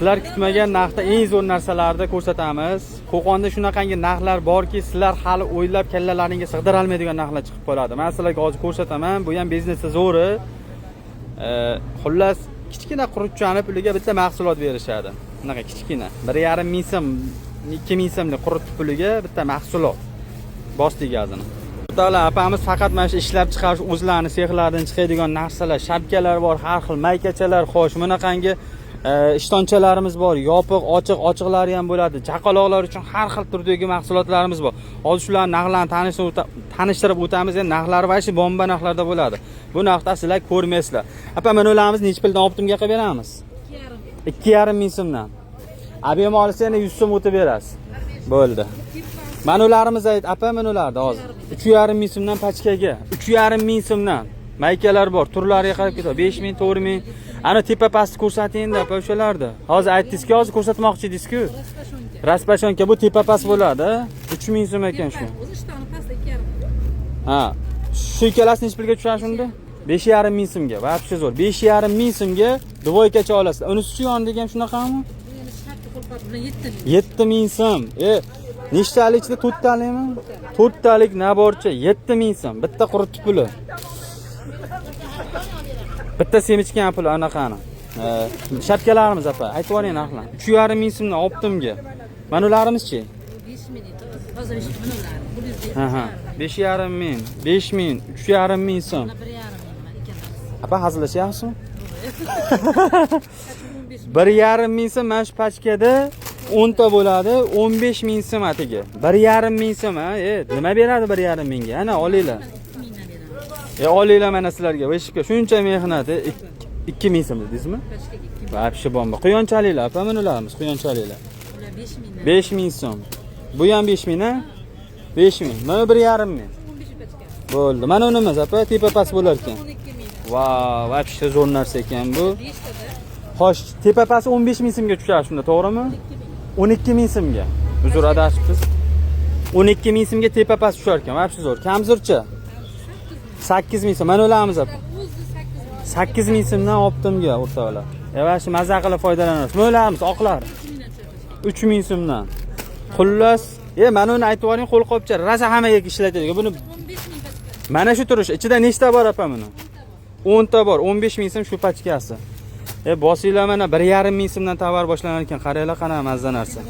Sizlar kutmagan narxda eng zo'r narsalarni ko'rsatamiz. Qo'qonda shunaqangi narxlar borki, sizlar hali o'ylab kallalaringga sig'dira olmaydigan narxlar chiqib qoladi. Men sizlarga hozir ko'rsataman. Bu ham biznesda zo'ri. Xullas, kichkina qurutchani puliga bitta mahsulot berishadi. Bunaqa kichkina 1,5 ming so'm, 2 ming so'mlik qurut puliga bitta mahsulot. Bosti gazini. Xudolar apamiz faqat mana shu ishlab chiqarish o'zlarining sexlaridan chiqadigan narsalar, shapkalar bor, har xil maykachalar, xo'sh, bunaqangi ishtonchalarimiz bor, yopiq, ochiq, ochiqlari ham bo'ladi. Chaqaloqlar uchun har xil turdagi mahsulotlarimiz bor. Hozir shularni narxlarini tanishtirib o'tamiz. Endi narxlari va shu bomba narxlarda bo'ladi. Bu narxda sizlar ko'rmaysizlar. Apa, mana ularimiz necha puldan optimga qilib beramiz? 2,5 ming so'mdan. Abem olsa yana 100 so'm o'tib berasiz. Bo'ldi. Mana ularimiz ayt, apa, mana ularni hozir 3,5 ming so'mdan pachkaga, 3,5 ming so'mdan maykalar bor. Turlariga qarab ketadi. 5 ming, 4 ming. Ana tepa pastni ko'rsating-da, apa o'shalarda. Hozir aytdingiz-ku, hozir ko'rsatmoqchi edingiz-ku. Raspashonka bu tepa past bo'ladi. 3 ming so'm ekan shu. Ha, shu ikkalasi necha pulga tushadi shunda? 5,5 ming so'mga. Vaqti zo'r. 5,5 ming so'mga dvoykacha olasizlar. Unisi yonidagi ham shunaqami? 7 ming so'm. Nechtalik ichida 4 talikmi? 4 talik naborcha 7 ming so'm. Bitta qurut puli. Bitta semichkan puli anaqani. Shapkalarimiz apa, aytib yuboring narxlarni. 3,5 ming so'mdan optimga. Mana ularimiz-chi? 5 ming hozir ish bular. Ha, 5,5 ming, 5 ming, 3,5 ming so'm. 1,5 ming ikkalasi. Apa hazillashyapsizmi? 1,5 ming so'm mana shu pachkada 10 ta bo'ladi, 15 ming so'm atiga. 1,5 ming so'm, nima beradi 1,5 mingga? Ana olinglar. Olinglar mana sizlarga. Veshibga shuncha mehnat, 2 ming so'm dedingizmi? Vapshi bomba. Quyonchaliklar, apa mana ularimiz, quyonchaliklar. Ular 5 ming. 5 ming so'm. Bu ham 5 ming, ha? 5 ming. Mana 1,5 ming. 15 pachka. Bo'ldi. Mana unimiz, apa, tepa past bo'lar ekan. 12 ming. Vau, vapshi zo'r narsa ekan bu. 5 tada. Xo'sh, tepa past 15 ming so'mga tushadi shunda, to'g'rimi? 12 ming so'mga. Uzr adashibsiz. 12 ming so'mga tepa past tushar ekan. Vapshi zo'r. Kamzurcha? 8 ming so'm. Mana ularimiz apa. 8 ming so'mdan optimga o'rtoqlar. Shu maza qilib foydalanamiz. Mana ularimiz oqlar. 3 ming so'mdan. Xullas, mana uni aytib yuboring, qo'l qopcha raza hammaga ishlatadigan. Buni 15 ming pachka. mana shu turish. Ichida nechta bor apa buni? 10 ta bor. 15 ming so'm shu pachkasi. Bosinglar mana 1,5 ming so'mdan tovar boshlanar ekan. Qaranglar, qanaqa mazza narsa.